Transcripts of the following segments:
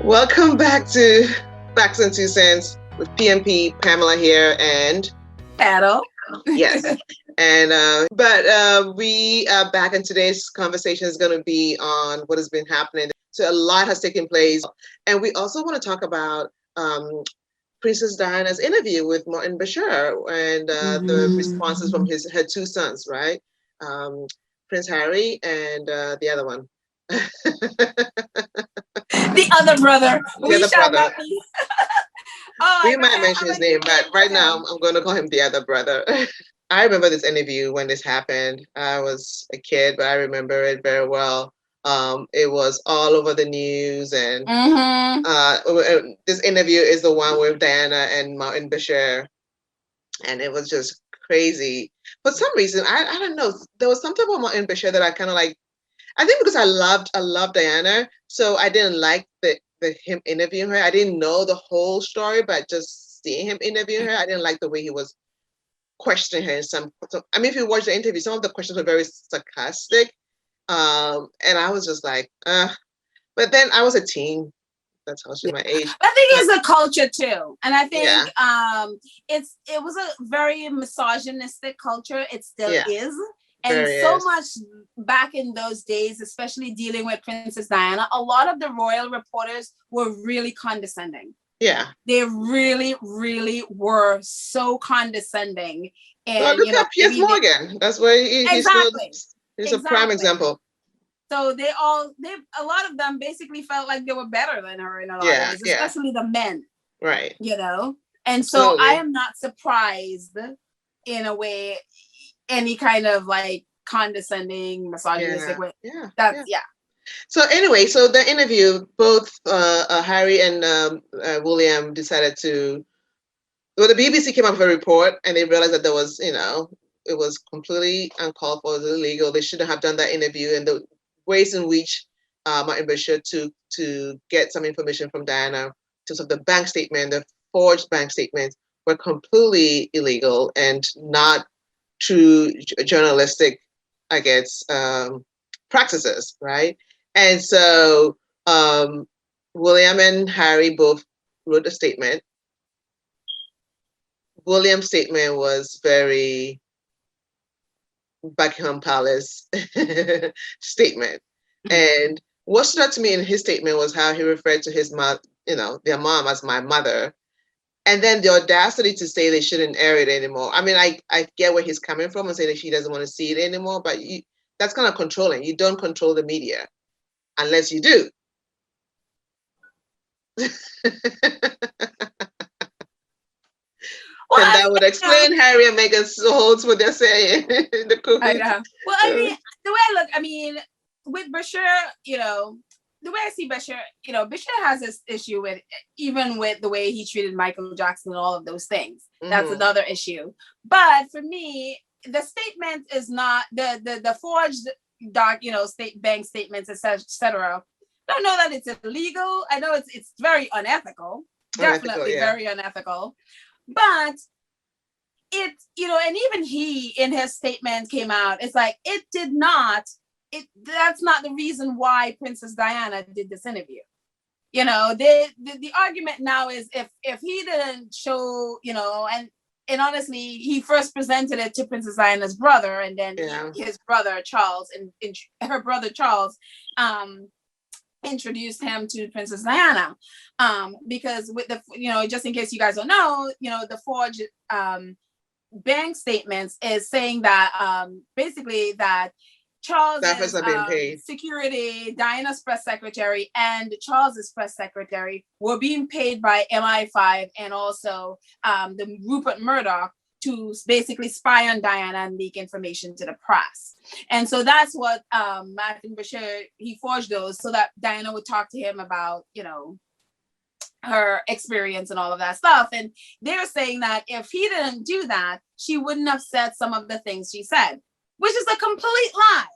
Welcome back to Facts and Two Cents with PMP Pamela here and Petol. Yes. But we are back, and today's conversation is going to be on what has been happening. So a lot has taken place, and we also want to talk about Princess Diana's interview with Martin Bashir and the responses from her two sons, right? Prince Harry and the other one. The other brother. The other brother. We might God, mention his name, but right now I'm going to call him the other brother. I remember this interview when this happened. I was a kid, but I remember it very well. It was all over the news, and this interview is the one with Diana and Martin Bashir, and it was just crazy. For some reason, I don't know. There was something about Martin Bashir that I kind of like. I think because I loved Diana, so I didn't like him interviewing her. I didn't know the whole story, but just seeing him interview her, I didn't like the way he was questioning her. I mean, if you watch the interview, some of the questions were very sarcastic, and I was just like, But then I was a teen. That's also my age. I think it's a culture too, and I think it was a very misogynistic culture. It still is. And so much back in those days, especially dealing with Princess Diana, a lot of the royal reporters were really condescending. Yeah. They really, really were so condescending. And well, look at Piers Morgan. That's where he's a prime example. So a lot of them basically felt like they were better than her in a lot of ways, especially the men. Right. And so I am not surprised in a way, any kind of like condescending, misogynistic way. So anyway, so the interview, both Harry and William decided to. Well, the BBC came up with a report, and they realized that there was, it was completely uncalled for, it was illegal. They shouldn't have done that interview, and the ways in which Martin Bashir took to get some information from Diana, in terms of the bank statement, the forged bank statements, were completely illegal and not true journalistic, I guess, practices, right? And so William and Harry both wrote a statement. William's statement was very Buckingham Palace statement. And what stood out to me in his statement was how he referred to his mom, their mom as my mother. And then the audacity to say they shouldn't air it anymore. I mean, I get where he's coming from and saying that she doesn't want to see it anymore, but that's kind of controlling. You don't control the media unless you do. And that would explain Harry and Meghan's holds what they're saying. I know. Well, I mean, the way I look, with Bashir, the way I see Bashir, Bashir has this issue with the way he treated Michael Jackson and all of those things. That's another issue. But for me, the statement is not the forged bank statements, etc. Don't know that it's illegal. I know it's very unethical. Definitely very unethical. But and even he in his statement came out, it's like that's not the reason why Princess Diana did this interview. The argument now is if he didn't show, and honestly, he first presented it to Princess Diana's brother, and then his brother Charles and her brother Charles introduced him to Princess Diana, because with the just in case you guys don't know, the forged bank statements is saying that basically that Charles security, Diana's press secretary and Charles's press secretary were being paid by MI5 and also the Rupert Murdoch to basically spy on Diana and leak information to the press. And so that's what Martin Bashir, he forged those so that Diana would talk to him about, her experience and all of that stuff. And they're saying that if he didn't do that, she wouldn't have said some of the things she said, which is a complete lie.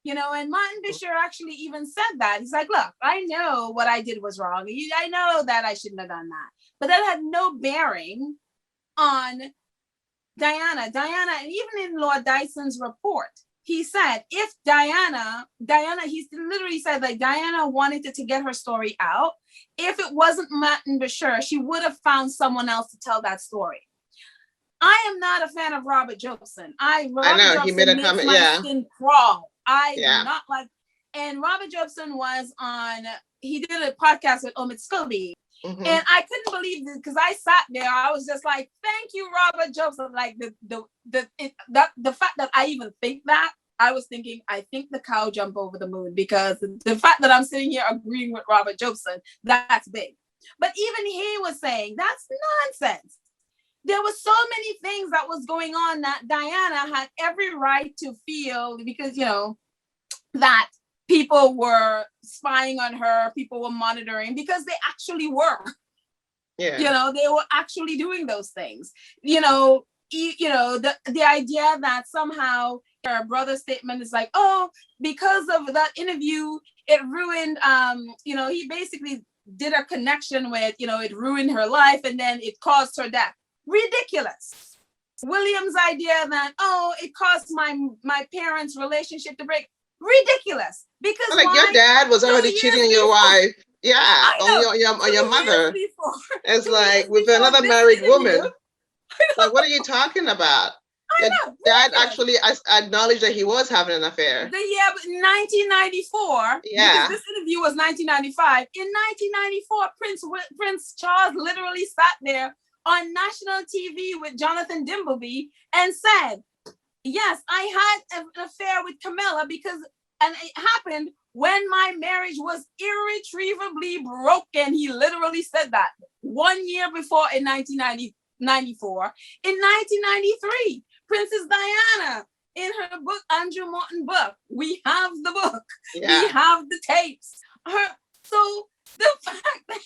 And Martin Bashir actually even said that. He's like, look, I know what I did was wrong. I know that I shouldn't have done that. But that had no bearing on Diana, and even in Lord Dyson's report, he said, if Diana, he literally said that Diana wanted to get her story out. If it wasn't Martin Bashir, she would have found someone else to tell that story. I am not a fan of Robert Jobson. Robert know Jobson he made a makes comment. my Yeah, skin crawl. I yeah. do not like. And Robert Jobson was on. He did a podcast with Omid Scobie, Mm-hmm. and I couldn't believe this because I sat there. I was just like, "Thank you, Robert Jobson." Like the fact that I even think that. I was thinking, I think the cow jumped over the moon, because the fact that I'm sitting here agreeing with Robert Jobson, that's big. But even he was saying that's nonsense. There were so many things that was going on that Diana had every right to feel, because, that people were spying on her, people were monitoring, because they actually were. Yeah. They were actually doing those things. The idea that somehow her brother's statement is like, oh, because of that interview, it ruined, he basically did a connection with, it ruined her life and then it caused her death. Ridiculous. William's idea that, oh, it caused my parents' relationship to break. Ridiculous. Because Like, your dad was already cheating on your wife. Yeah, on your mother. It's like with another married woman. Like, what are you talking about? Your dad actually acknowledged that he was having an affair. The year 1994. Yeah. Because this interview was 1995. In 1994, Prince Charles literally sat there on national TV with Jonathan Dimbleby and said, yes, I had an affair with Camilla and it happened when my marriage was irretrievably broken. He literally said that 1 year before, in 1994. In 1993, Princess Diana, in her book, Andrew Morton book, we have the book. Yeah. We have the tapes. So the fact that...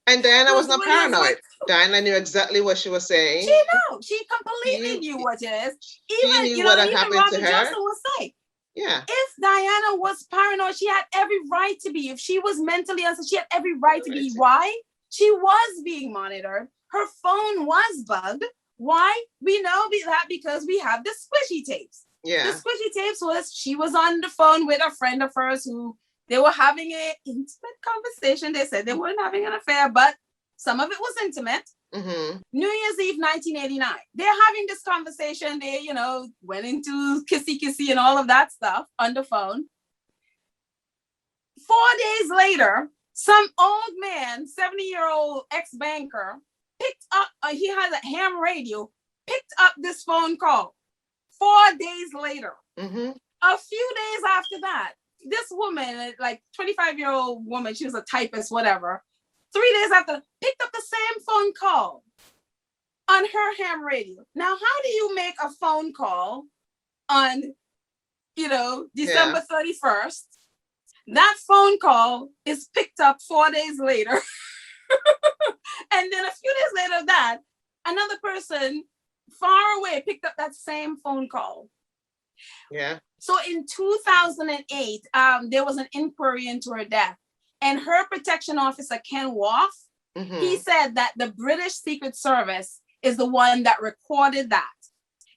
And Diana was not paranoid. Diana knew exactly what she was saying. She knew. She completely knew what it is. Even, she knew what had even happened Robert to her. Johnson was saying, yeah. If Diana was paranoid, she had every right to be. If she was mentally unstable, she had every right to be. Why? She was being monitored. Her phone was bugged. Why? We know that because we have the squishy tapes. Yeah. The squishy tapes was she was on the phone with a friend of hers who they were having an intimate conversation. They said they weren't having an affair, but some of it was intimate. Mm-hmm. New Year's Eve, 1989. They're having this conversation. They, went into kissy and all of that stuff on the phone. 4 days later, some old man, 70-year-old ex-banker, picked up, he has a ham radio, picked up this phone call 4 days later. Mm-hmm. A few days after that, this woman, like 25-year-old woman, she was a typist, whatever, 3 days after, picked up the same phone call on her ham radio. Now, how do you make a phone call on, December 31st? That phone call is picked up 4 days later. And then a few days later that, another person far away picked up that same phone call. Yeah. So in 2008, there was an inquiry into her death. And her protection officer, Ken Woff, mm-hmm. he said that the British Secret Service is the one that recorded that.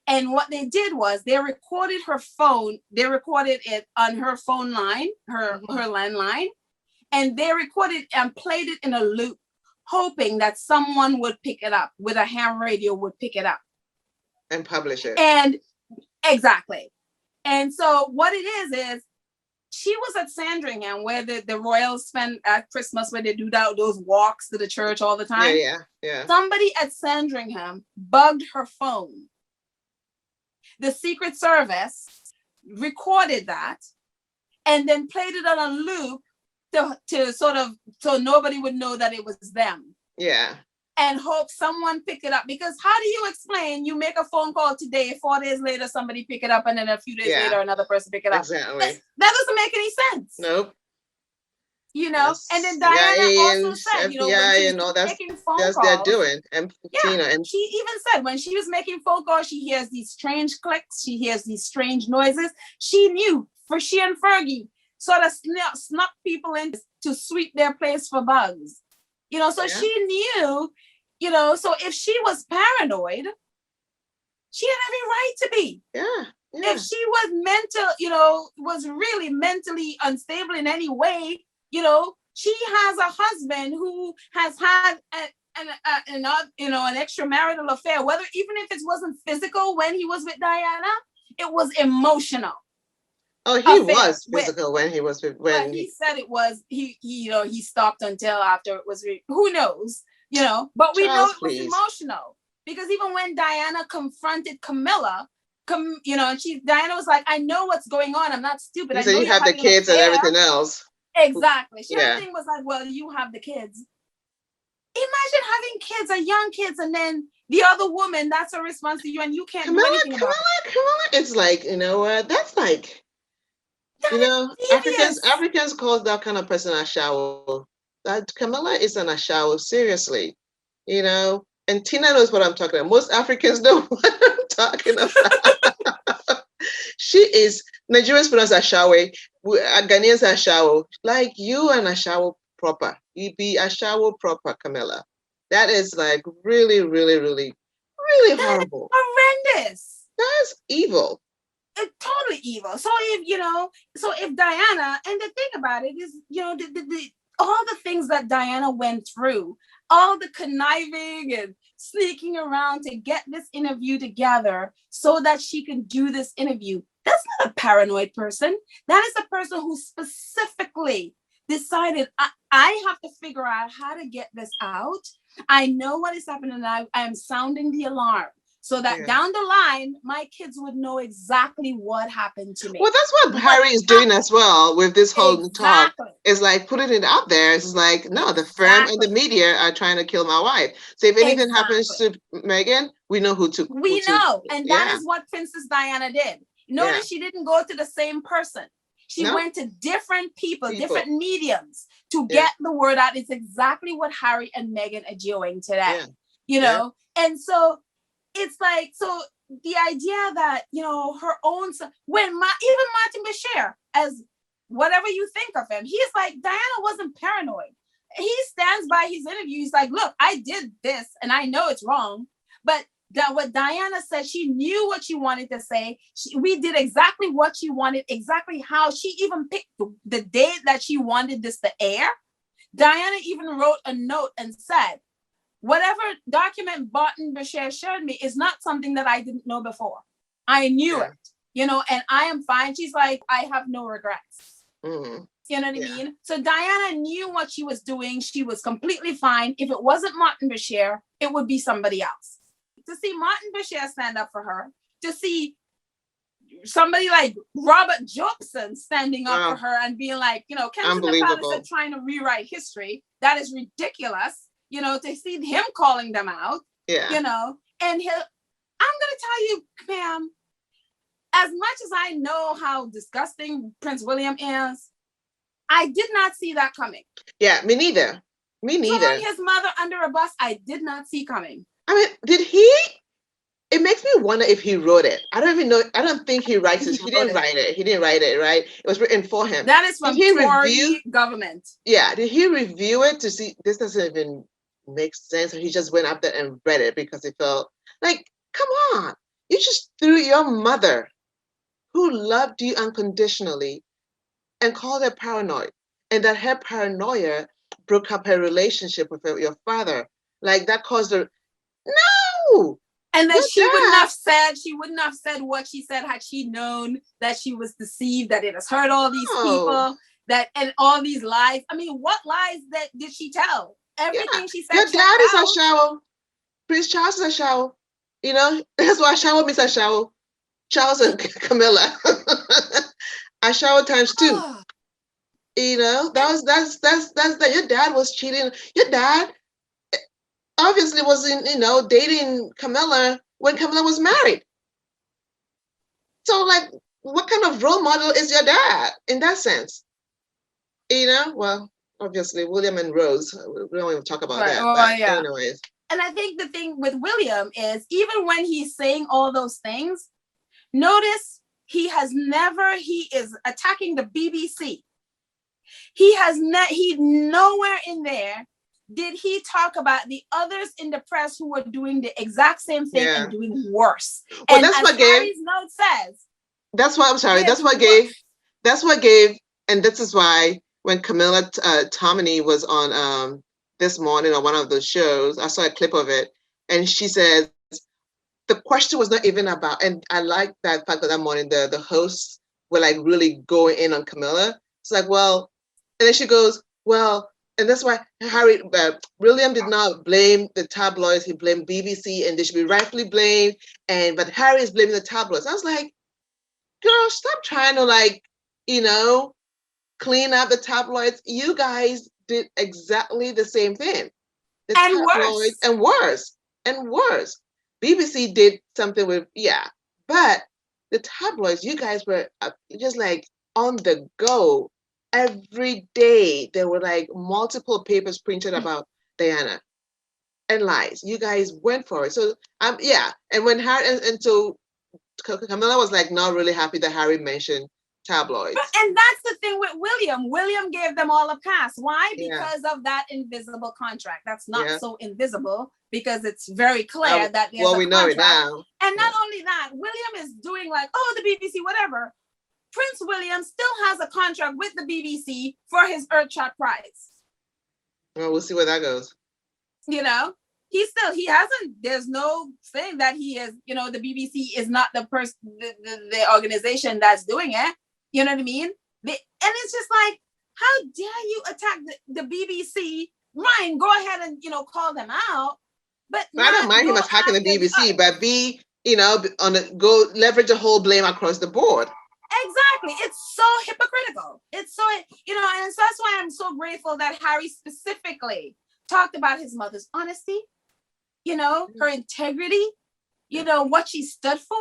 And what they did was they recorded her phone. They recorded it on her phone line, her landline. And they recorded and played it in a loop, hoping that someone would pick it up, with a ham radio would pick it up. And publish it. And exactly. And so what it is she was at Sandringham, where the royals spend at Christmas, where they do those walks to the church all the time. Yeah. Somebody at Sandringham bugged her phone. The Secret Service recorded that and then played it on a loop to sort of, so nobody would know that it was them. Yeah. And hope someone picked it up. Because how do you explain you make a phone call today, 4 days later, somebody pick it up, and then a few days later, another person pick it up? Exactly. That doesn't make any sense. Nope. Yes. And then Diana also said, FBI and all that they're doing. And she even said when she was making phone calls, she hears these strange clicks, she hears these strange noises. She knew, for she and Fergie sort of snuck people in to sweep their place for bugs. So she knew, so if she was paranoid, she had every right to be. Yeah. If she was mental, was really mentally unstable in any way, she has a husband who has had an extramarital affair, whether even if it wasn't physical when he was with Diana, it was emotional. Oh, he was physical when he was with, but he said it was he stopped until after it was who knows, but we know it was emotional, because even when Diana confronted Camilla, and Diana was like, I know what's going on, I'm not stupid. I know you have the kids and everything else. Exactly. Her thing was like, well, you have the kids. Imagine having kids, or young kids, and then the other woman, that's a response to you, and you can't do anything about it. Camilla, it's like, that's like, Africans call that kind of person a shawo. That Camilla is an ashawo, seriously. And Tina knows what I'm talking about. Most Africans know what I'm talking about. She is, Nigerians pronounce ashawe, Ghanaians ashawo. Like, you an ashawo proper. You be ashawo proper, Camilla. That is like really, really, really, really horrible. Horrendous. That's evil. It's totally evil. So if Diana, and the thing about it is, all the things that Diana went through, all the conniving and sneaking around to get this interview together so that she can do this interview, that's not a paranoid person. That is a person who specifically decided, I have to figure out how to get this out. I know what is happening, and I am sounding the alarm, so that down the line, my kids would know exactly what happened to me. Well, that's what Harry is doing as well with this whole talk. It's like putting it out there. It's like, no, the firm and the media are trying to kill my wife. So if anything happens to Meghan, we know who to. We know. And that is what Princess Diana did. Notice she didn't go to the same person. She went to different people, different mediums to get the word out. It's exactly what Harry and Meghan are doing today. And so it's like, so the idea that, her own son, when even Martin Bashir, as whatever you think of him, he's like, Diana wasn't paranoid. He stands by his interview. He's like, look, I did this and I know it's wrong, but what Diana said, she knew what she wanted to say. We did exactly what she wanted, exactly how she even picked the date that she wanted this to air. Diana even wrote a note and said, whatever document Martin Bashir showed me is not something that I didn't know before. I knew it, and I am fine. She's like, I have no regrets. Mm-hmm. You know what I mean? So Diana knew what she was doing. She was completely fine. If it wasn't Martin Bashir, it would be somebody else. To see Martin Bashir stand up for her, to see somebody like Robert Jobson standing up for her and being like, Kensington Palace are trying to rewrite history. That is ridiculous. To see him calling them out, and I'm going to tell you, Pam, as much as I know how disgusting Prince William is, I did not see that coming. Yeah, me neither. Throwing his mother under a bus, I did not see coming. I mean, did he? It makes me wonder if he wrote it. I don't even know. I don't think he writes it. He didn't write it. He didn't write it, right? It was written for him. That is from Tory government. Yeah. Did he review it to see this doesn't even make sense? Or he just went up there and read it because he felt like, come on. You just threw your mother, who loved you unconditionally, and called her paranoid. And that her paranoia broke up her relationship with your father. Like, that caused her, no! And then she wouldn't have said what she said had she known that she was deceived, that it has hurt all these people, and all these lies. I mean, what lies that did she tell? Everything she said. Your dad is a shower. Prince Charles is a shower. That's why shower means a shower. Charles and Camilla. A shower times 2. That's that. Your dad was cheating. Your dad obviously wasn't, dating Camilla when Camilla was married. So, like, what kind of role model is your dad in that sense? Well, obviously William and Rose. We don't even talk about that. But anyways. And I think the thing with William is, even when he's saying all those things, notice he is attacking the BBC. He nowhere in there did he talk about the others in the press who were doing the exact same thing and doing worse. Well, and that's as what Harry's note says, That's why I'm sorry. It's That's what gave, and this is why when Camilla Tominey was on this morning on one of those shows, I saw a clip of it, and she says the question was not even about, and I like that fact that morning the hosts were like really going in on Camilla. It's like, well, and then she goes, well, and that's why William did not blame the tabloids. He blamed BBC, and they should be rightfully blamed. But Harry is blaming the tabloids. I was like, girl, stop trying to you know, clean up the tabloids. You guys did exactly the same thing. The and tabloids, worse. and worse. BBC did something with, but the tabloids, you guys were just like on the go every day. There were like multiple papers printed about Diana and lies. You guys went for it. So and when Harry and so Camilla was like not really happy that Harry mentioned tabloids. And that's the thing with William. William gave them all a pass. Why? Because of that invisible contract. That's not so invisible because it's very clear that there's a we know contract. it now. And not only that, William is doing like, oh, the BBC, whatever. Prince William still has a contract with the BBC for his Earthshot Prize. Well, we'll see where that goes. You know, he hasn't, there's no thing that he is, you know, the BBC is not the person, the organization that's doing it. You know what I mean? And it's just like, how dare you attack the BBC? Ryan, go ahead and, you know, call them out. But I don't mind him attacking the BBC, but go leverage the whole blame across the board. Exactly. It's so hypocritical. It's so, you know, and so that's why I'm so grateful that Harry specifically talked about his mother's honesty, you know, her integrity, you know, what she stood for.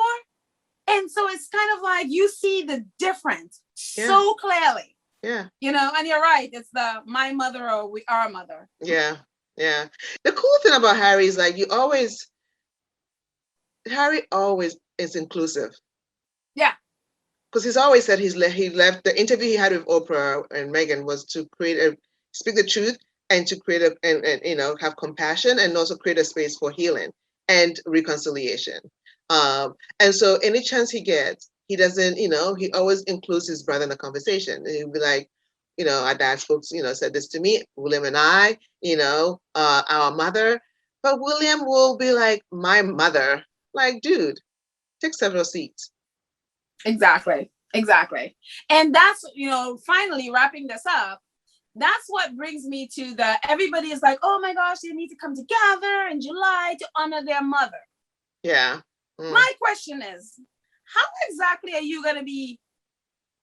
And so it's kind of like you see the difference so clearly. Yeah. You know, and you're right. It's the my mother or our mother. Yeah. Yeah. The cool thing about Harry is like Harry always is inclusive. Yeah. Because he's always said he left the interview he had with Oprah and Meghan was to speak the truth and to create and you know, have compassion and also create a space for healing and reconciliation. And so any chance he gets, he doesn't, you know, he always includes his brother in the conversation. And he'll be like, you know, our dad folks, you know, said this to me, William and I, you know, our mother. But William will be like, my mother. Like, dude, take several seats. Exactly. And that's, you know, finally wrapping this up, that's what brings me to everybody is like, oh my gosh, they need to come together in July to honor their mother. Yeah. My question is, how exactly are you going to be,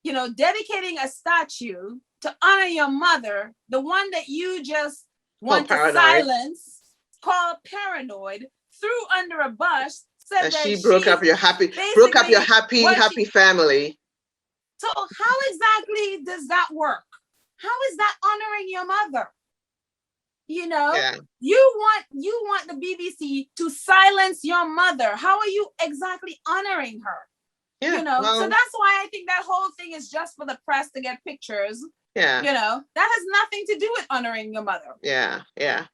you know, dedicating a statue to honor your mother, the one that you just want to silence, called paranoid, threw under a bus, said that she broke up your happy family. So how exactly does that work? How is that honoring your mother? You know, you want the BBC to silence your mother. How are you exactly honoring her? Yeah, you know, so that's why I think that whole thing is just for the press to get pictures. Yeah. You know, that has nothing to do with honoring your mother. Yeah.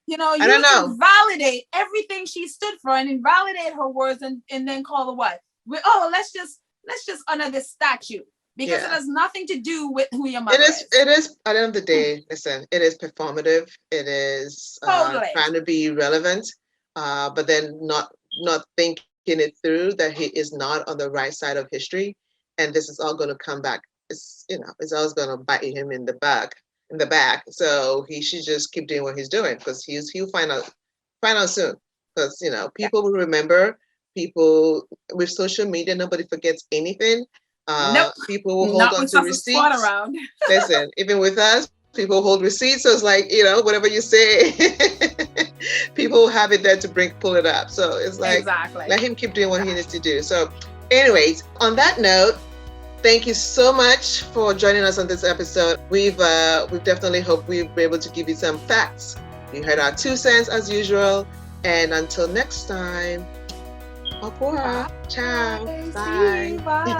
You know, you can validate everything she stood for and invalidate her words and then call the what? Let's just honor this statue. Because it has nothing to do with who your mother is. It is, at the end of the day, listen, it is performative. It is trying to be relevant, but then not thinking it through that he is not on the right side of history. And this is all going to come back. It's, you know, it's always going to bite him in the back. So he should just keep doing what he's doing because he'll find out soon. Because, you know, people will remember. People with social media, nobody forgets anything. Nope. People will hold on to receipts. Around. Listen, even with us, people hold receipts. So it's like, you know, whatever you say, people have it there to pull it up. So it's like, let him keep doing what he needs to do. So anyways, on that note, thank you so much for joining us on this episode. We've definitely hope we've been able to give you some facts. You heard our 2 cents as usual. And until next time, au revoir. Ciao. Bye. Bye.